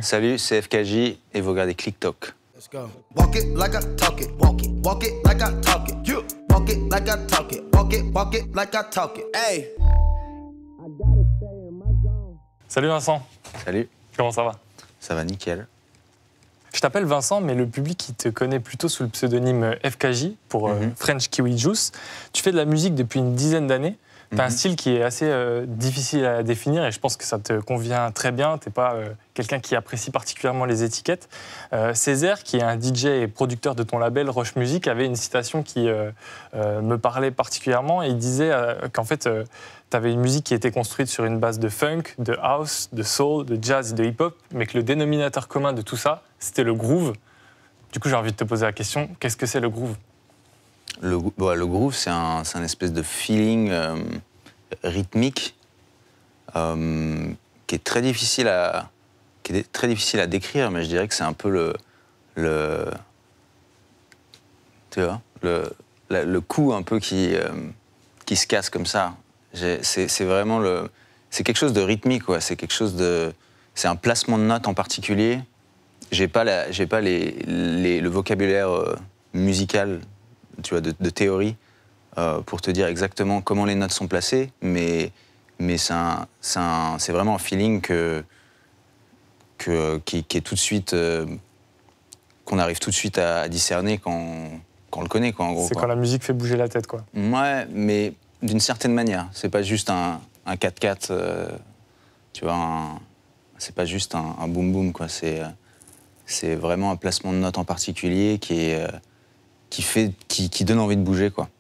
Salut, c'est FKJ et vous regardez ClickTalk. Let's go. Walk it like I talk it. Walk it like I talk it. You walk it like I talk it. Walk it like I talk it. Hey. Salut Vincent, Salut, comment ça va? ça va nickel. Je t'appelle Vincent, mais le public il te connaît plutôt sous le pseudonyme FKJ pour French Kiwi Juice. Tu fais de la musique depuis une dizaine d'années. Tu as un style qui est assez difficile à définir et je pense que ça te convient très bien. Tu n'es pas quelqu'un qui apprécie particulièrement les étiquettes. Césaire, qui est un DJ et producteur de ton label Roche Music, avait une citation qui me parlait particulièrement. Il disait qu'en fait, tu avais une musique qui était construite sur une base de funk, de house, de soul, de jazz et de hip-hop, mais que le dénominateur commun de tout ça, c'était le groove. Du coup, j'ai envie de te poser la question, qu'est-ce que c'est le groove ? Le groove, c'est un espèce de feeling rythmique qui est très difficile à décrire, mais je dirais que c'est un peu le coup un peu qui se casse comme ça. C'est vraiment c'est quelque chose de rythmique, quoi. C'est un placement de notes en particulier. J'ai pas le vocabulaire musical, tu vois, de théorie pour te dire exactement comment les notes sont placées, mais c'est vraiment un feeling qui est tout de suite qu'on arrive tout de suite à discerner quand on le connaît, quoi, en gros. C'est quand la musique fait bouger la tête, quoi. Ouais, mais d'une certaine manière. C'est pas juste un 4-4, tu vois, c'est pas juste un boom-boom, quoi. C'est vraiment un placement de notes en particulier qui donne envie de bouger, quoi.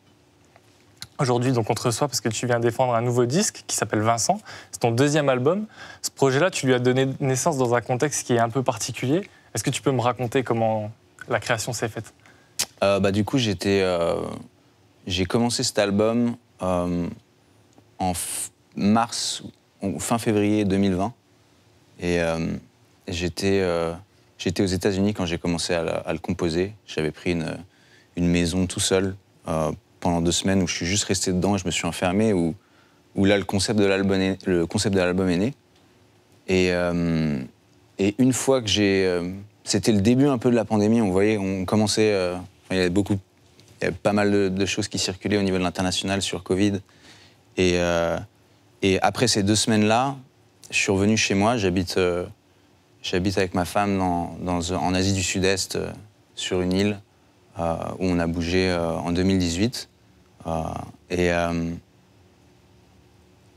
Aujourd'hui, donc, on te reçoit parce que tu viens défendre un nouveau disque qui s'appelle Vincent. C'est ton deuxième album. Ce projet-là, tu lui as donné naissance dans un contexte qui est un peu particulier. Est-ce que tu peux me raconter comment la création s'est faite ? Du coup, j'ai commencé cet album en fin février 2020. Et j'étais aux États-Unis quand j'ai commencé à le composer. J'avais pris une maison tout seul pendant 2 semaines où je suis juste resté dedans et je me suis enfermé, où là, le concept de l'album est né. Et une fois que c'était le début un peu de la pandémie, on commençait... il y avait pas mal de choses qui circulaient au niveau de l'international sur Covid. Et après ces 2 semaines-là, je suis revenu chez moi. J'habite avec ma femme en Asie du Sud-Est, sur une île, où on a bougé en 2018.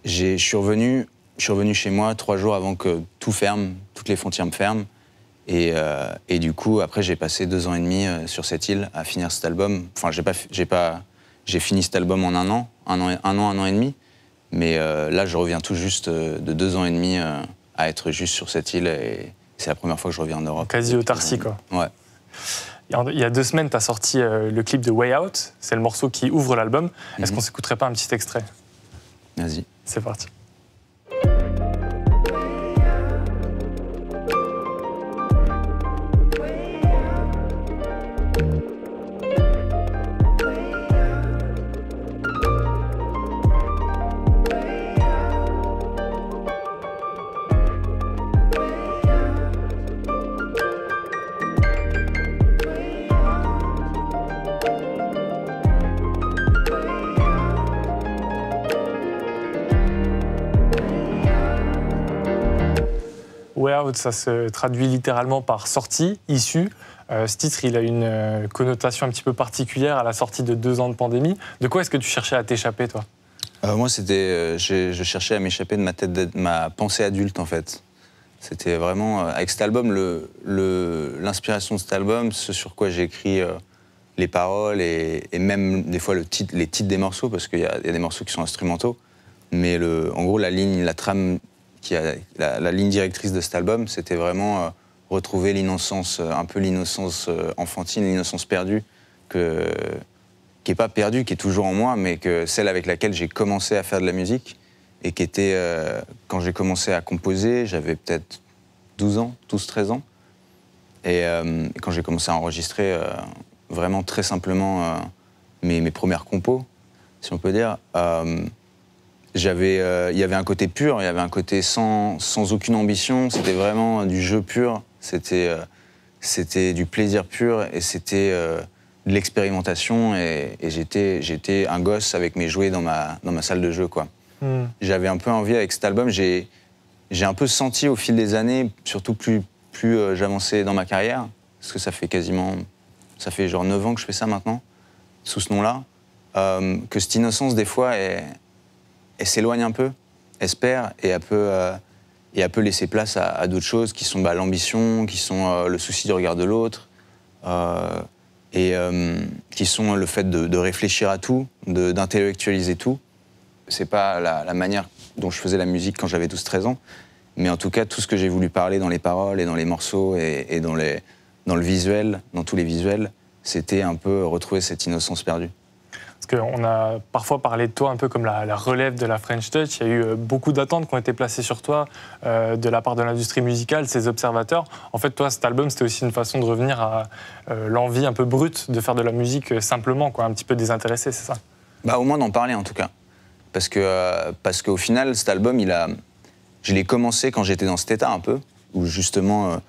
Je suis revenu chez moi 3 jours avant que tout ferme, toutes les frontières me ferment. Et du coup, après, j'ai passé 2 ans et demi sur cette île à finir cet album. Enfin, j'ai fini cet album en un an et demi. Mais là, je reviens tout juste de 2 ans et demi à être juste sur cette île. Et c'est la première fois que je reviens en Europe. Quasi autarcie, quoi. Ouais. Il y a 2 semaines, tu as sorti le clip de Way Out. C'est le morceau qui ouvre l'album. Est-ce qu'on s'écouterait pas un petit extrait ? Vas-y. C'est parti. Way Out, ça se traduit littéralement par sortie, issue. Ce titre, il a une connotation un petit peu particulière à la sortie de 2 ans de pandémie. De quoi est-ce que tu cherchais à t'échapper, toi ? Moi, je cherchais à m'échapper de ma pensée adulte, en fait. C'était vraiment, avec cet album, l'inspiration de cet album, ce sur quoi j'ai écrit les paroles et même des fois les titres des morceaux, parce qu'il y a des morceaux qui sont instrumentaux. Mais en gros, la trame, la ligne directrice de cet album, c'était vraiment retrouver l'innocence, un peu l'innocence enfantine, l'innocence perdue, qui n'est pas perdue, qui est toujours en moi, mais celle avec laquelle j'ai commencé à faire de la musique, et qui était, quand j'ai commencé à composer, j'avais peut-être 12-13 ans, et quand j'ai commencé à enregistrer vraiment très simplement mes premières compos, si on peut dire, il y avait un côté pur, il y avait un côté sans aucune ambition, c'était vraiment du jeu pur, c'était du plaisir pur et c'était de l'expérimentation et j'étais un gosse avec mes jouets dans ma salle de jeu, quoi. J'avais un peu envie avec cet album, j'ai un peu senti au fil des années, surtout plus j'avançais dans ma carrière, parce que ça fait genre 9 ans que je fais ça maintenant, sous ce nom-là, que cette innocence des fois elle s'éloigne un peu, elle se perd et elle peut laisser place à d'autres choses qui sont l'ambition, qui sont le souci du regard de l'autre, et qui sont le fait de réfléchir à tout, d'intellectualiser tout. C'est pas la manière dont je faisais la musique quand j'avais 12-13 ans, mais en tout cas tout ce que j'ai voulu parler dans les paroles et dans les morceaux et dans le visuel, dans tous les visuels, c'était un peu retrouver cette innocence perdue. Parce qu'on a parfois parlé de toi un peu comme la relève de la French Touch. Il y a eu beaucoup d'attentes qui ont été placées sur toi de la part de l'industrie musicale, ses observateurs. En fait, toi, cet album, c'était aussi une façon de revenir à l'envie un peu brute de faire de la musique simplement, quoi, un petit peu désintéressé, c'est ça? Au moins d'en parler en tout cas. Parce qu'au final, cet album, je l'ai commencé quand j'étais dans cet état un peu, où justement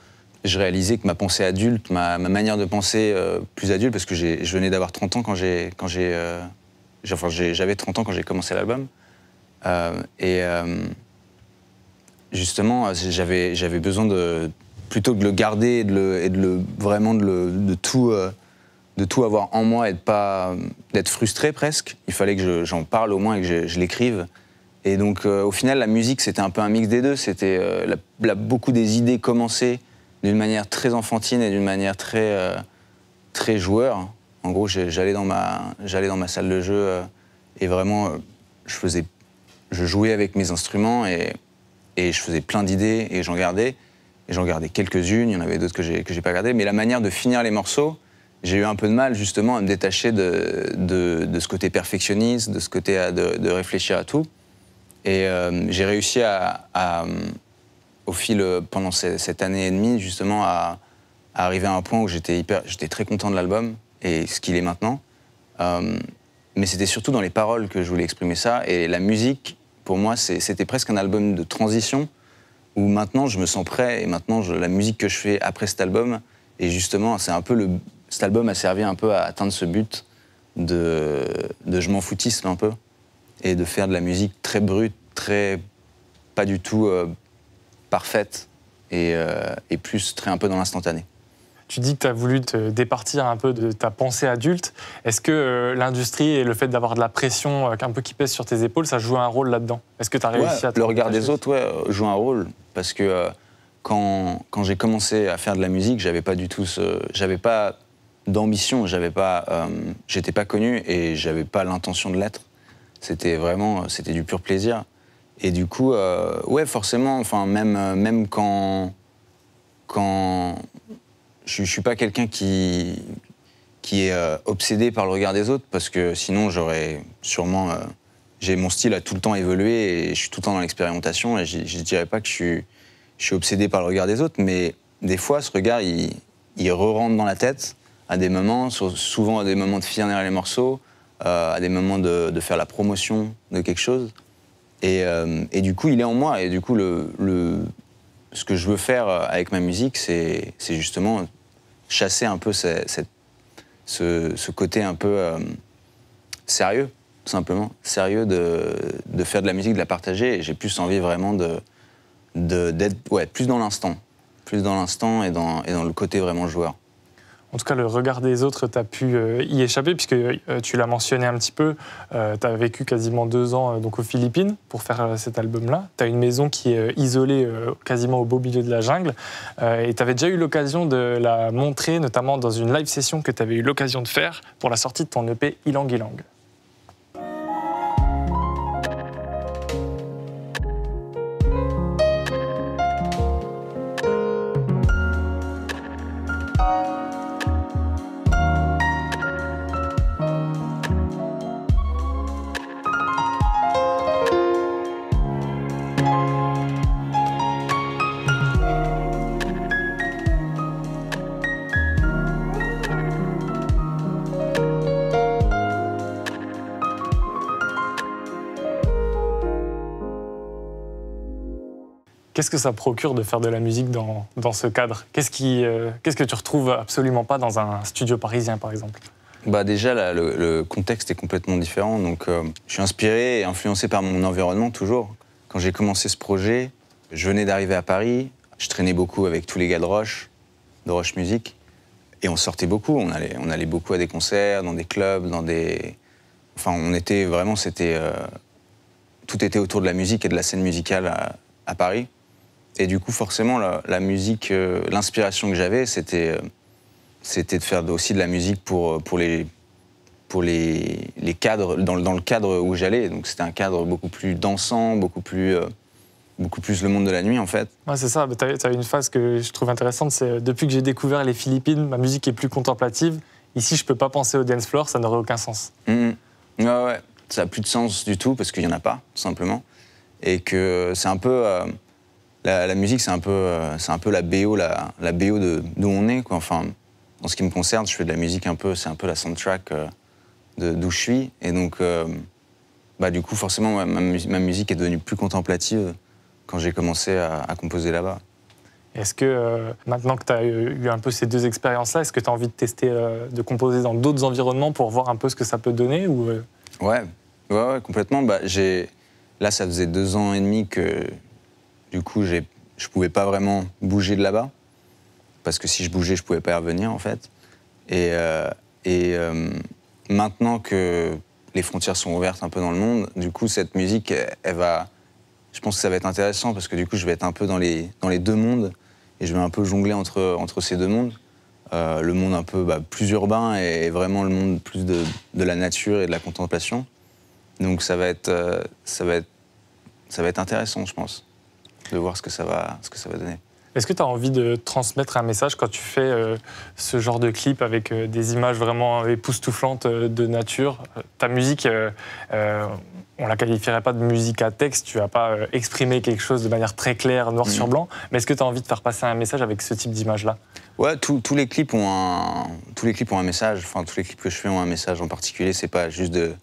je réalisais que ma pensée adulte, ma manière de penser plus adulte, parce que je venais d'avoir 30 ans j'avais 30 ans quand j'ai commencé l'album. Justement, j'avais besoin plutôt que de le garder de tout avoir en moi et d'être frustré presque. Il fallait que j'en parle au moins et que je l'écrive. Et donc, au final, la musique, c'était un peu un mix des deux. C'était beaucoup des idées commencées d'une manière très enfantine et d'une manière très joueur. En gros, j'allais dans ma salle de jeu et vraiment, je jouais avec mes instruments et je faisais plein d'idées et j'en gardais. Et j'en gardais quelques-unes, il y en avait d'autres que j'ai pas gardées. Mais la manière de finir les morceaux, j'ai eu un peu de mal justement à me détacher de ce côté perfectionniste, de ce côté de réfléchir à tout. Et j'ai réussi au fil, pendant cette année et demie, justement, à arriver à un point où j'étais très content de l'album, et ce qu'il est maintenant. Mais c'était surtout dans les paroles que je voulais exprimer ça. Et la musique, pour moi, c'était presque un album de transition, où maintenant je me sens prêt, et maintenant la musique que je fais après cet album, et justement, c'est un peu cet album a servi un peu à atteindre ce but de je m'en foutisme un peu, et de faire de la musique très brute, très pas du tout parfaite, et plus un peu dans l'instantané. Tu dis que tu as voulu te départir un peu de ta pensée adulte. Est-ce que l'industrie et le fait d'avoir de la pression un peu qui pèse sur tes épaules, ça joue un rôle là-dedans? Est-ce que tu as réussi à te... Le regard des autres, joue un rôle, parce que quand j'ai commencé à faire de la musique, j'avais pas d'ambition, j'étais pas connu et j'avais pas l'intention de l'être. C'était du pur plaisir. Et du coup, forcément, enfin, même quand je suis pas quelqu'un qui est obsédé par le regard des autres, parce que sinon j'aurais sûrement... mon style a tout le temps évolué et je suis tout le temps dans l'expérimentation, et je dirais pas que je suis obsédé par le regard des autres, mais des fois, ce regard, il re-rentre dans la tête à des moments, souvent à des moments de finir les morceaux, à des moments de faire la promotion de quelque chose. Et du coup, il est en moi. Et du coup, ce que je veux faire avec ma musique, c'est justement chasser un peu ce côté un peu sérieux, tout simplement. Sérieux de faire de la musique, de la partager. Et j'ai plus envie vraiment d'être plus dans l'instant. Plus dans l'instant et dans le côté vraiment joueur. En tout cas, le regard des autres, tu as pu y échapper, puisque tu l'as mentionné un petit peu, tu as vécu quasiment 2 ans donc aux Philippines pour faire cet album-là. Tu as une maison qui est isolée quasiment au beau milieu de la jungle, et tu avais déjà eu l'occasion de la montrer, notamment dans une live session que tu avais eu l'occasion de faire pour la sortie de ton EP Ilang Ilang. Qu'est-ce que ça procure de faire de la musique dans ce cadre? Qu'est-ce que tu retrouves absolument pas dans un studio parisien, par exemple? Bah déjà, là, le contexte est complètement différent. Donc, je suis inspiré et influencé par mon environnement, toujours. Quand j'ai commencé ce projet, je venais d'arriver à Paris. Je traînais beaucoup avec tous les gars de Roche Music. Et on sortait beaucoup. On allait beaucoup à des concerts, dans des clubs, dans des... Enfin, on était vraiment... Tout était autour de la musique et de la scène musicale à Paris. Et du coup, forcément, la musique, l'inspiration que j'avais, c'était de faire aussi de la musique pour les cadres, dans le cadre où j'allais. Donc c'était un cadre beaucoup plus dansant, beaucoup plus le monde de la nuit, en fait. Ouais, c'est ça. Tu as une phase que je trouve intéressante, c'est depuis que j'ai découvert les Philippines, ma musique est plus contemplative. Ici, je peux pas penser au dance floor, ça n'aurait aucun sens. Ouais, ça n'a plus de sens du tout, parce qu'il n'y en a pas, tout simplement. Et que c'est un peu... la musique, c'est un peu la BO, la BO d'où on est, quoi. Enfin, en ce qui me concerne, je fais de la musique c'est un peu la soundtrack d'où je suis. Et donc, du coup, forcément, ma musique est devenue plus contemplative quand j'ai commencé à composer là-bas. Est-ce que, maintenant que tu as eu un peu ces deux expériences-là, est-ce que tu as envie de tester, de composer dans d'autres environnements pour voir un peu ce que ça peut donner ou... Ouais, complètement. Là, ça faisait 2 ans et demi que, du coup, je pouvais pas vraiment bouger de là-bas. Parce que si je bougeais, je pouvais pas y revenir, en fait. Et maintenant que les frontières sont ouvertes un peu dans le monde, du coup, cette musique, je pense que ça va être intéressant parce que du coup, je vais être un peu dans les 2 mondes et je vais un peu jongler entre ces 2 mondes. Le monde un peu plus urbain et vraiment le monde plus de la nature et de la contemplation. Donc ça va être intéressant, je pense, de voir ce que ça va donner. Est-ce que tu as envie de transmettre un message quand tu fais ce genre de clip avec des images vraiment époustouflantes de nature? Ta musique, on la qualifierait pas de musique à texte, tu vas pas exprimer quelque chose de manière très claire, noir sur blanc, mais est-ce que tu as envie de faire passer un message avec ce type d'image-là? Ouais, tous les clips ont un message. Enfin, tous les clips que je fais ont un message en particulier. C'est pas juste de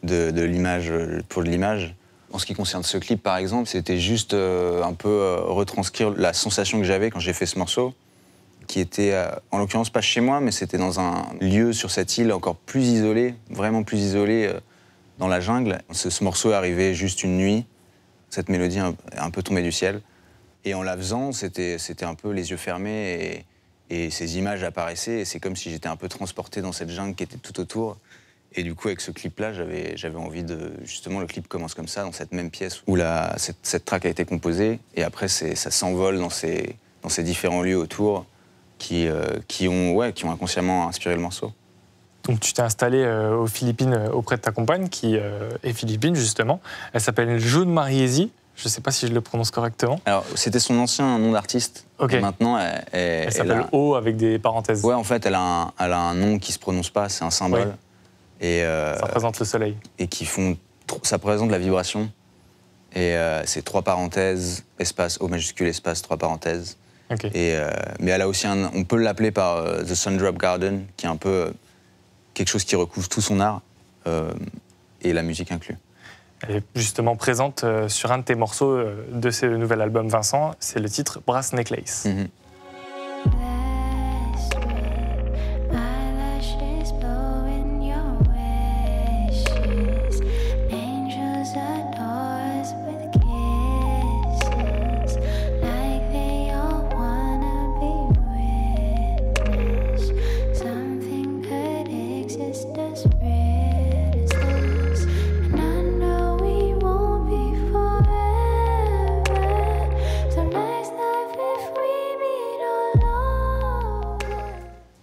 l'image pour de l'image. En ce qui concerne ce clip, par exemple, c'était juste un peu retranscrire la sensation que j'avais quand j'ai fait ce morceau, qui était, en l'occurrence, pas chez moi, mais c'était dans un lieu sur cette île encore plus isolé, vraiment plus isolé, dans la jungle. Ce morceau est arrivé juste une nuit. Cette mélodie est un peu tombée du ciel. Et en la faisant, c'était un peu les yeux fermés et ces images apparaissaient. Et c'est comme si j'étais un peu transporté dans cette jungle qui était tout autour. Et du coup, avec ce clip-là, j'avais envie de... Justement, le clip commence comme ça, dans cette même pièce où cette track a été composée. Et après, ça s'envole dans ces différents lieux autour qui ont inconsciemment inspiré le morceau. Donc tu t'es installé aux Philippines auprès de ta compagne, qui est philippine, justement. Elle s'appelle June Mariesi. Je ne sais pas si je le prononce correctement. Alors, c'était son ancien nom d'artiste. Ok. Et maintenant, elle s'appelle O avec des parenthèses. Ouais, en fait, elle a un nom qui ne se prononce pas, c'est un symbole. Oui. Et, ça représente le soleil. Et ça représente la vibration. Et c'est 3 parenthèses, espace, O majuscule, espace, 3 parenthèses. Okay. Mais elle a aussi on peut l'appeler par The Sundrop Garden, qui est un peu quelque chose qui recouvre tout son art, et la musique inclue. Elle est justement présente sur un de tes morceaux de ce nouvel album, Vincent. C'est le titre Brass Necklace. Mm-hmm.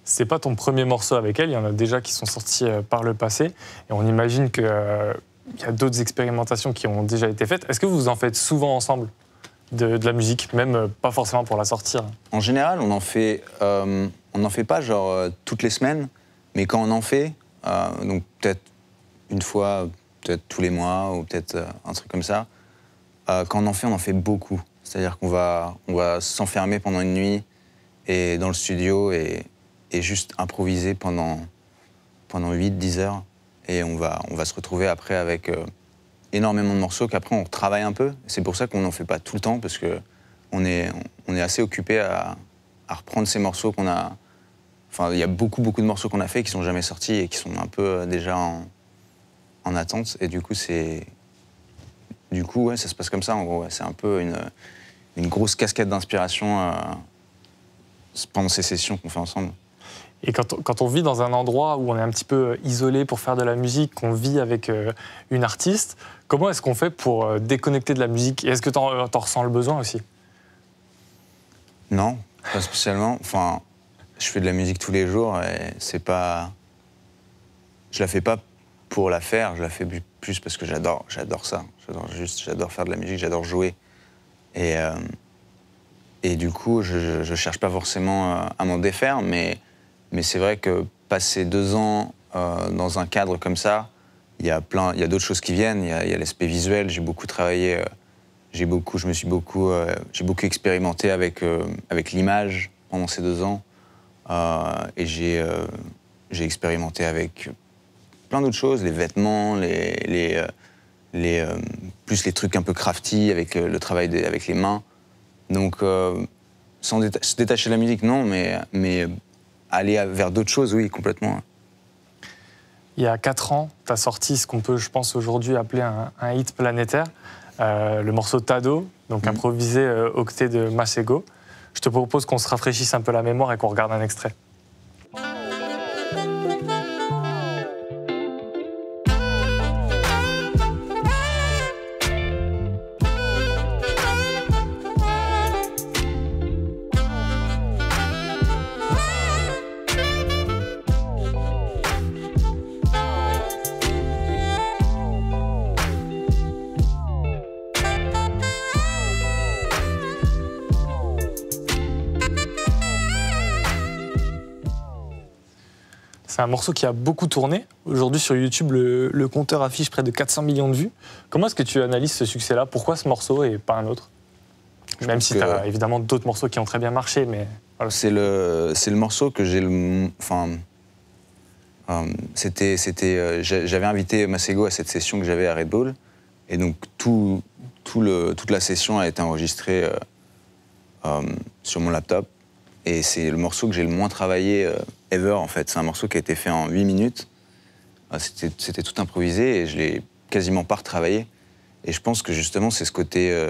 C'est pas ton premier morceau avec elle, il y en a déjà qui sont sortis par le passé. Et on imagine qu'il y a d'autres expérimentations qui ont déjà été faites. Est-ce que vous en faites souvent ensemble de la musique, même pas forcément pour la sortir? En général, on n'en fait pas genre toutes les semaines, mais quand on en fait, donc peut-être une fois, peut-être tous les mois, ou peut-être un truc comme ça, quand on en fait beaucoup. C'est-à-dire qu'on va s'enfermer pendant une nuit et dans le studio et juste improviser pendant 8-10 heures. Et on va se retrouver après avec énormément de morceaux qu'après on travaille un peu. C'est pour ça qu'on n'en fait pas tout le temps, parce que on est assez occupé à reprendre ces morceaux qu'on a. Enfin, il y a beaucoup de morceaux qu'on a fait qui sont jamais sortis et qui sont un peu déjà en attente. Et du coup, ouais, ça se passe comme ça. En gros, ouais. C'est un peu une grosse cascade d'inspiration pendant ces sessions qu'on fait ensemble. Et quand on vit dans un endroit où on est un petit peu isolé pour faire de la musique, qu'on vit avec une artiste, comment est-ce qu'on fait pour déconnecter de la musique? Et est-ce que t'en ressens le besoin aussi? Non, pas spécialement. Enfin, je fais de la musique tous les jours et c'est pas... Je la fais pas pour la faire, je la fais plus parce que j'adore ça. J'adore faire de la musique, j'adore jouer. Et du coup, je cherche pas forcément à m'en défaire, mais c'est vrai que passer 2 ans dans un cadre comme ça, il y a d'autres choses qui viennent. Il y a l'aspect visuel. J'ai beaucoup travaillé, j'ai beaucoup expérimenté avec l'image pendant ces 2 ans, et j'ai expérimenté avec plein d'autres choses, les vêtements, plus les trucs un peu crafty avec le travail avec les mains. Donc, se détacher de la musique, non, mais aller vers d'autres choses, oui, complètement. Il y a 4 ans, tu as sorti ce qu'on peut, je pense, aujourd'hui appeler un hit planétaire, le morceau Tado, donc improvisé octet de Masego. Je te propose qu'on se rafraîchisse un peu la mémoire et qu'on regarde un extrait. C'est un morceau qui a beaucoup tourné. Aujourd'hui, sur YouTube, le compteur affiche près de 400 millions de vues. Comment est-ce que tu analyses ce succès-là? Pourquoi ce morceau et pas un autre? Même si tu as évidemment d'autres morceaux qui ont très bien marché, mais... Voilà. C'est le morceau que j'ai le... Enfin... j'avais invité Masego à cette session que j'avais à Red Bull. Et donc, toute la session a été enregistrée sur mon laptop. Et c'est le morceau que j'ai le moins travaillé ever, en fait. C'est un morceau qui a été fait en 8 minutes. C'était tout improvisé et je l'ai quasiment pas retravaillé. Et je pense que justement, c'est ce côté...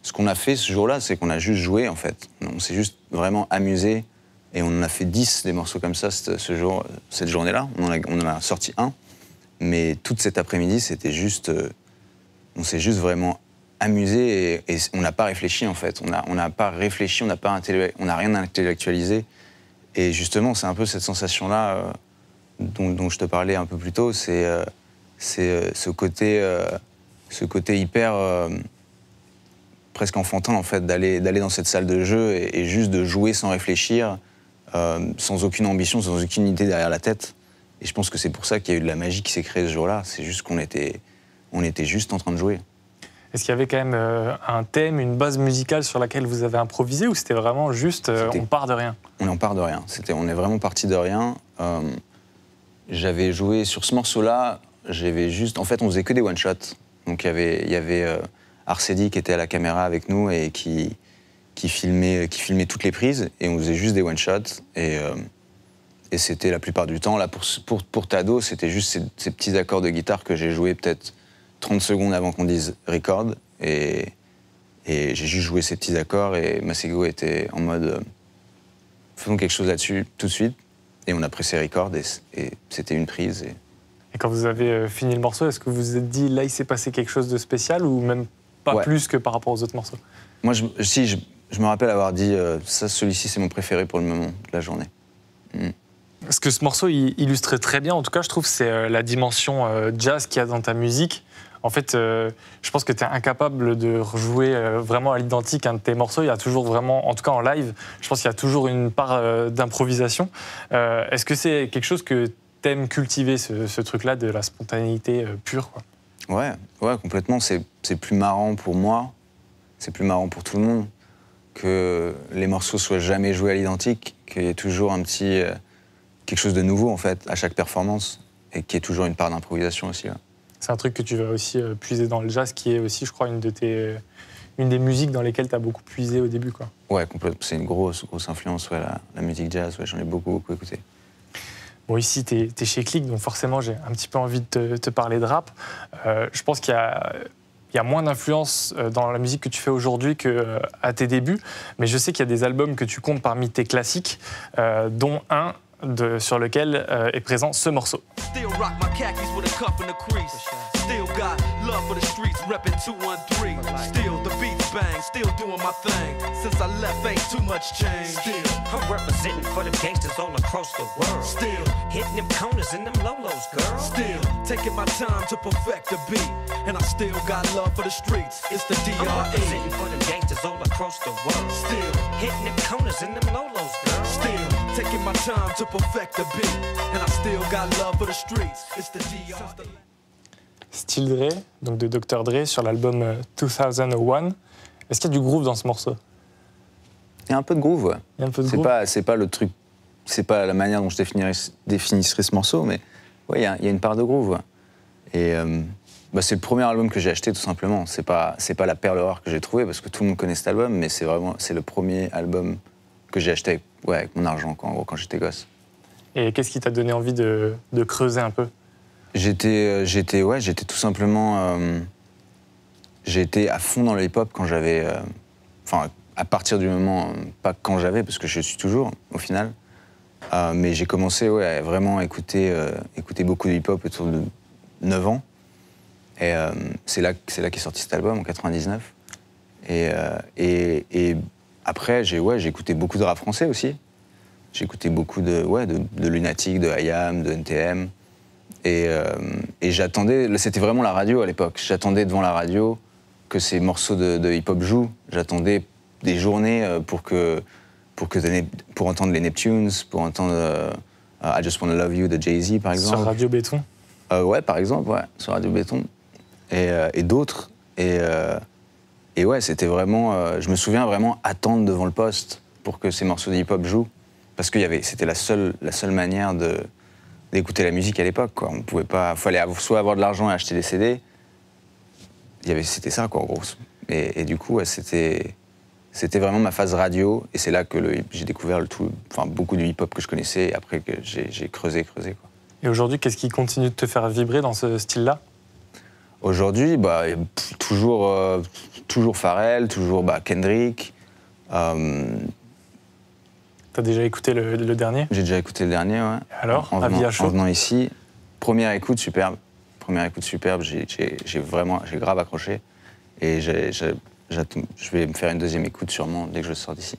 ce qu'on a fait ce jour-là, c'est qu'on a juste joué, en fait. On s'est juste vraiment amusé. Et on en a fait 10 des morceaux comme ça cette journée-là. On en a sorti un. Mais toute cet après-midi, c'était juste... on s'est juste vraiment amusé et on n'a pas réfléchi, en fait. On n'a pas réfléchi, on n'a rien intellectualisé. Et justement, c'est un peu cette sensation-là dont je te parlais un peu plus tôt. C'est ce côté hyper... presque enfantin, en fait, d'aller dans cette salle de jeu et juste de jouer sans réfléchir, sans aucune ambition, sans aucune idée derrière la tête. Et je pense que c'est pour ça qu'il y a eu de la magie qui s'est créée ce jour-là. C'est juste qu'on était juste en train de jouer. Est-ce qu'il y avait quand même un thème, une base musicale sur laquelle vous avez improvisé ou c'était vraiment juste on part de rien? On part de rien. On est vraiment parti de rien. J'avais joué sur ce morceau-là, en fait, on faisait que des one-shots. Donc il y avait Arcedi qui était à la caméra avec nous et qui filmait toutes les prises. Et on faisait juste des one-shots. Et c'était la plupart du temps, là, pour Tado, c'était juste ces petits accords de guitare que j'ai joués peut-être 30 secondes avant qu'on dise record. Et j'ai juste joué ces petits accords et Masego était en mode faisons quelque chose là-dessus tout de suite. Et on a pressé record et c'était une prise. Et quand vous avez fini le morceau, est-ce que vous vous êtes dit là il s'est passé quelque chose de spécial ou même pas plus que par rapport aux autres morceaux? Moi, je me rappelle avoir dit celui-ci c'est mon préféré pour le moment de la journée. Ce que ce morceau illustrait très bien, en tout cas, je trouve, c'est la dimension jazz qu'il y a dans ta musique. En fait, je pense que tu es incapable de rejouer vraiment à l'identique un de tes morceaux. Il y a toujours vraiment, en tout cas en live, je pense qu'il y a toujours une part d'improvisation. Est-ce que c'est quelque chose que tu aimes cultiver, ce truc-là de la spontanéité pure, quoi? Ouais, complètement. C'est plus marrant pour moi, c'est plus marrant pour tout le monde que les morceaux soient jamais joués à l'identique, qu'il y ait toujours un petit... quelque chose de nouveau, en fait, à chaque performance, et qu'il y ait toujours une part d'improvisation aussi. Là. C'est un truc que tu vas aussi puiser dans le jazz, qui est aussi, je crois, une de une des musiques dans lesquelles tu as beaucoup puisé au début, quoi. Ouais, complètement. C'est une grosse influence, ouais, la musique jazz. Ouais, j'en ai beaucoup écouté. Bon, ici, tu es chez Click, donc forcément, j'ai un petit peu envie de te parler de rap. Je pense qu'il y a moins d'influence dans la musique que tu fais aujourd'hui qu'à tes débuts, mais je sais qu'il y a des albums que tu comptes parmi tes classiques, dont un sur lequel est présent ce morceau. Still rock my khakis with a cuff in the crease. Still got love for the streets, reppin' 213. Still the beats bang, still doing my thing. Since I left, ain't too much change. Still, I'm representing for them gangsters all across the world. still, Hitting them corners and them lolos, girl. still taking my time to perfect the beat. And I still got love for the streets. It's the I'm DRE. representing for them gangsters all across the world. Still, Hitting them corners and them lolos, girl. still taking my time to perfect the beat. And I still got love for the streets. It's the DRE. Still Dre, donc de Dr. Dre, sur l'album 2001. Est-ce qu'il y a du groove dans ce morceau? Il y a un peu de groove, ouais. Il y a un peu de groove. C'est pas le truc, c'est pas la manière dont je définirais ce morceau, mais ouais, il y a une part de groove. Ouais. Et c'est le premier album que j'ai acheté, tout simplement. C'est pas la perle rare que j'ai trouvée, parce que tout le monde connaît cet album, mais c'est le premier album que j'ai acheté avec mon argent, quand j'étais gosse. Et qu'est-ce qui t'a donné envie de creuser un peu? J'étais tout simplement... j'ai été à fond dans le hip-hop quand j'avais... à partir du moment... pas quand j'avais, parce que je suis toujours, au final. Mais j'ai commencé à vraiment écouter beaucoup de hip-hop autour de 9 ans. Et c'est là qu'est sorti cet album, en 99. Et après, j'ai écouté beaucoup de rap français aussi. J'ai écouté beaucoup de Lunatic, de IAM, de NTM. Et j'attendais, c'était vraiment la radio à l'époque. J'attendais devant la radio que ces morceaux de hip-hop jouent. J'attendais des journées pour entendre les Neptunes, pour entendre I Just Wanna Love You de Jay-Z, par exemple. Sur Radio Béton? Ouais, par exemple, ouais, sur Radio Béton. Et d'autres. Et ouais, c'était vraiment... je me souviens vraiment attendre devant le poste pour que ces morceaux de hip-hop jouent. Parce que c'était la seule manière d'écouter la musique à l'époque, quoi. On pouvait pas... fallait soit avoir de l'argent et acheter des CD. C'était ça, quoi, en gros. Et du coup, ouais, c'était vraiment ma phase radio. Et c'est là que j'ai découvert beaucoup de hip-hop que je connaissais. Et après, que j'ai creusé, quoi. Et aujourd'hui, qu'est-ce qui continue de te faire vibrer dans ce style-là? Aujourd'hui, toujours Pharrell, toujours Kendrick. T'as déjà écouté le dernier? J'ai déjà écouté le dernier, ouais. Alors, avis à chaud? En venant ici, première écoute superbe, j'ai grave accroché. Et je vais me faire une deuxième écoute sûrement dès que je sors d'ici.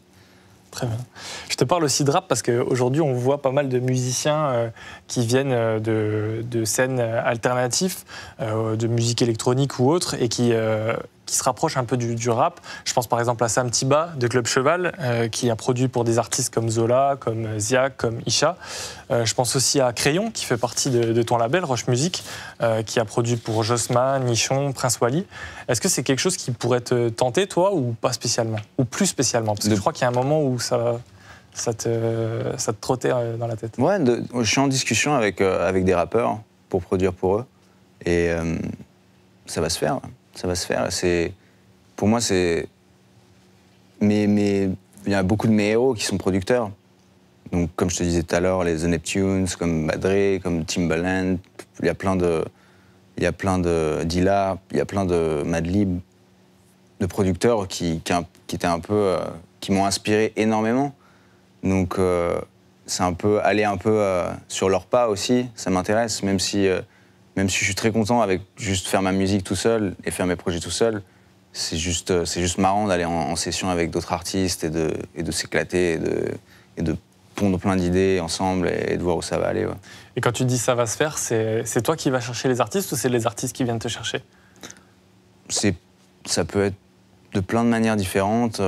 Très bien. Je te parle aussi de rap parce qu'aujourd'hui, on voit pas mal de musiciens qui viennent de scènes alternatives, de musique électronique ou autre, et qui se rapprochent un peu du rap. Je pense par exemple à Sam Tiba de Club Cheval, qui a produit pour des artistes comme Zola, comme Ziak, comme Isha. Je pense aussi à Crayon, qui fait partie de ton label, Roche Music, qui a produit pour Jossman, Nichon, Prince Wally. Est-ce que c'est quelque chose qui pourrait te tenter, toi, ou pas spécialement? Ou plus spécialement? Parce que je crois qu'il y a un moment où ça te trottait dans la tête. Ouais, je suis en discussion avec des rappeurs pour produire pour eux. Et ça va se faire. Ça va se faire. Pour moi, mais il y a beaucoup de mes héros qui sont producteurs. Donc, comme je te disais tout à l'heure, les The Neptunes, comme Dre, comme Timbaland, il y a plein de Dilla, il y a plein de Madlib, de producteurs qui étaient un peu, qui m'ont inspiré énormément. Donc, c'est un peu aller un peu sur leurs pas aussi. Ça m'intéresse, même si je suis très content avec juste faire ma musique tout seul et faire mes projets tout seul. C'est juste marrant d'aller en session avec d'autres artistes et de s'éclater et de pondre plein d'idées ensemble et de voir où ça va aller. Ouais. Et quand tu dis ça va se faire, c'est toi qui vas chercher les artistes ou c'est les artistes qui viennent te chercher? Ça peut être de plein de manières différentes.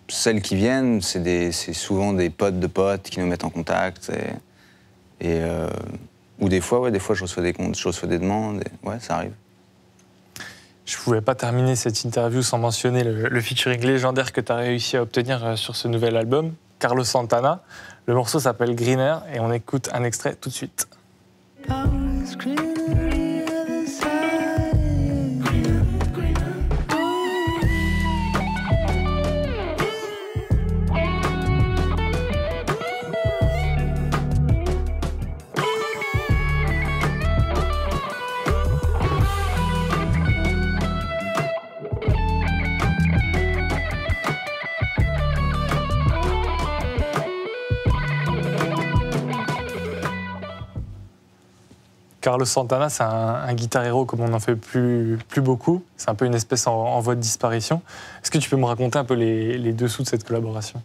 Celles qui viennent, c'est souvent des potes de potes qui nous mettent en contact. Ou des fois, je reçois des demandes. Ouais, ça arrive. Je ne pouvais pas terminer cette interview sans mentionner le featuring légendaire que tu as réussi à obtenir sur ce nouvel album, Carlos Santana. Le morceau s'appelle Greener et on écoute un extrait tout de suite. Carlos Santana, c'est un guitar héros comme on n'en fait plus beaucoup. C'est un peu une espèce en voie de disparition. Est-ce que tu peux me raconter un peu les dessous de cette collaboration?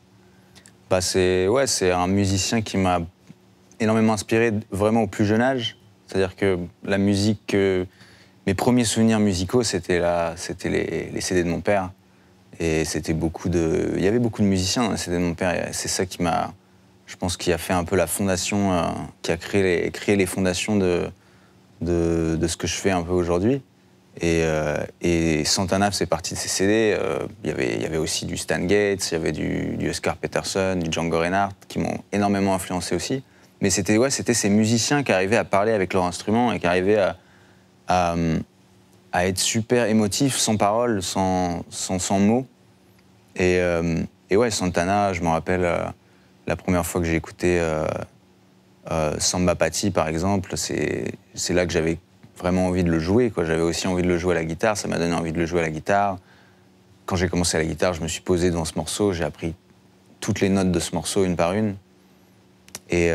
Bah c'est un musicien qui m'a énormément inspiré vraiment au plus jeune âge. C'est-à-dire que la musique, mes premiers souvenirs musicaux, c'était les CD de mon père. Et c'était il y avait beaucoup de musiciens dans les CD de mon père. C'est ça qui m'a, je pense, qui a fait un peu la fondation, qui a créé les fondations de ce que je fais un peu aujourd'hui. Et Santana faisait partie de ces CD. Il y avait aussi du Stan Getz, il y avait du Oscar Peterson, du Django Reinhardt, qui m'ont énormément influencé aussi. Mais c'était ces musiciens qui arrivaient à parler avec leur instrument et qui arrivaient à être super émotifs, sans paroles, sans mots. Et ouais, Santana, je me rappelle la première fois que j'ai écouté Samba Pati, par exemple, c'est là que j'avais vraiment envie de le jouer, quoi. J'avais aussi envie de le jouer à la guitare, ça m'a donné envie de le jouer à la guitare. Quand j'ai commencé à la guitare, je me suis posé devant ce morceau, j'ai appris toutes les notes de ce morceau une par une. Et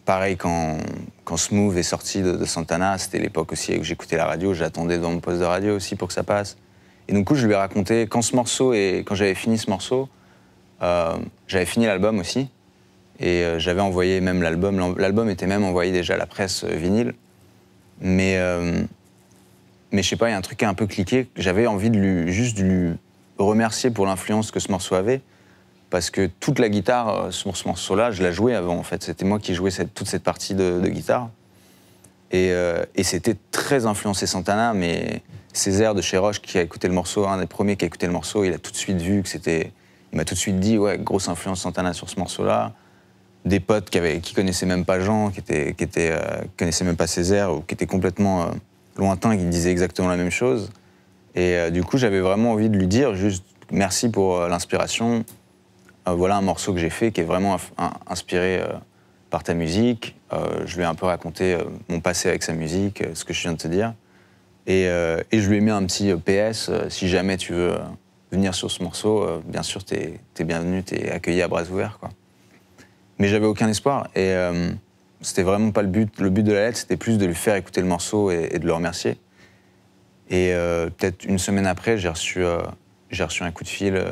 pareil, quand Smooth est sorti de Santana, c'était l'époque aussi où j'écoutais la radio, j'attendais devant mon poste de radio aussi pour que ça passe. Et du coup, je lui ai raconté, quand j'avais fini ce morceau, j'avais fini l'album aussi, et j'avais envoyé même l'album. L'album était même envoyé déjà à la presse vinyle. Mais je sais pas, il y a un truc qui a un peu cliqué. J'avais envie juste de lui remercier pour l'influence que ce morceau avait. Parce que toute la guitare sur ce morceau-là, je la jouais avant, en fait. C'était moi qui jouais toute cette partie de guitare. Et c'était très influencé Santana, mais Césaire de chez Roche, qui a écouté le morceau, un des premiers qui a écouté le morceau, il a tout de suite vu que c'était... Il m'a tout de suite dit, ouais, grosse influence Santana sur ce morceau-là. Des potes qui connaissaient même pas Jean, qui connaissaient même pas Césaire, ou qui étaient complètement lointains, qui disaient exactement la même chose. Et du coup, j'avais vraiment envie de lui dire juste merci pour l'inspiration. Voilà un morceau que j'ai fait qui est vraiment inspiré par ta musique. Je lui ai un peu raconté mon passé avec sa musique, ce que je viens de te dire. Et je lui ai mis un petit PS, si jamais tu veux venir sur ce morceau, bien sûr, t'es bienvenu, t'es accueilli à bras ouverts, quoi. Mais j'avais aucun espoir. Et c'était vraiment pas le but. Le but de la lettre, c'était plus de lui faire écouter le morceau et de le remercier. Et peut-être une semaine après, j'ai reçu un coup de fil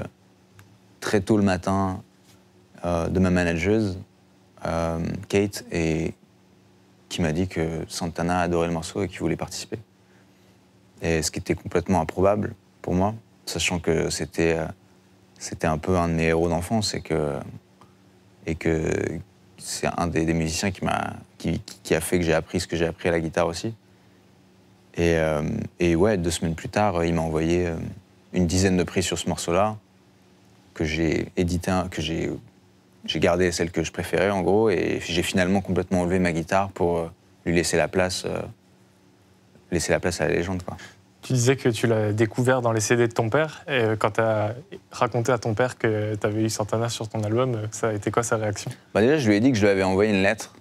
très tôt le matin de ma manageuse, Kate, et qui m'a dit que Santana adorait le morceau et qu'il voulait participer. Et ce qui était complètement improbable pour moi, sachant que c'était un peu un de mes héros d'enfance et que c'est un des musiciens qui a fait que j'ai appris ce que j'ai appris à la guitare aussi. Et ouais, 2 semaines plus tard, il m'a envoyé une dizaine de prises sur ce morceau-là, que j'ai édité, que j'ai gardé celle que je préférais en gros, et j'ai finalement complètement enlevé ma guitare pour lui laisser la place à la légende, quoi. Tu disais que tu l'as découvert dans les CD de ton père, et quand tu as raconté à ton père que tu avais eu Santana sur ton album, ça a été quoi sa réaction? Bah déjà, je lui ai dit que je lui avais envoyé une lettre,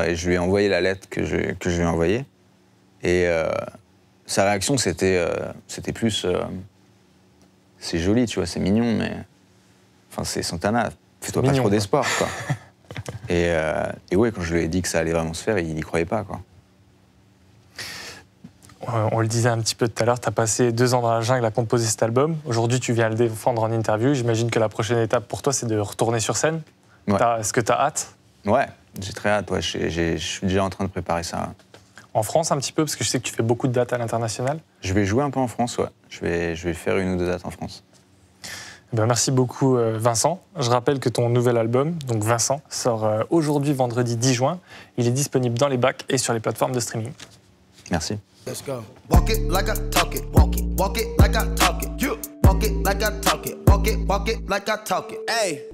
et je lui ai envoyé la lettre que je lui ai envoyée. Et sa réaction, c'était plus... c'est joli, tu vois, c'est mignon, mais... Enfin, c'est Santana, fais-toi pas trop d'espoir, quoi. Et ouais, quand je lui ai dit que ça allait vraiment se faire, il n'y croyait pas, quoi. On le disait un petit peu tout à l'heure, tu as passé 2 ans dans la jungle à composer cet album. Aujourd'hui, tu viens le défendre en interview. J'imagine que la prochaine étape pour toi, c'est de retourner sur scène. Ouais. Est-ce que tu as hâte? Ouais, j'ai très hâte. Ouais. Je suis déjà en train de préparer ça. En France, un petit peu, parce que je sais que tu fais beaucoup de dates à l'international. Je vais jouer un peu en France, ouais. Je vais faire 1 ou 2 dates en France. Ben, merci beaucoup, Vincent. Je rappelle que ton nouvel album, donc Vincent, sort aujourd'hui, vendredi 10 juin. Il est disponible dans les bacs et sur les plateformes de streaming. Merci. Let's go. Walk it like I talk it. Walk it like I talk it. You walk it like I talk it. Walk it like I talk it. Hey.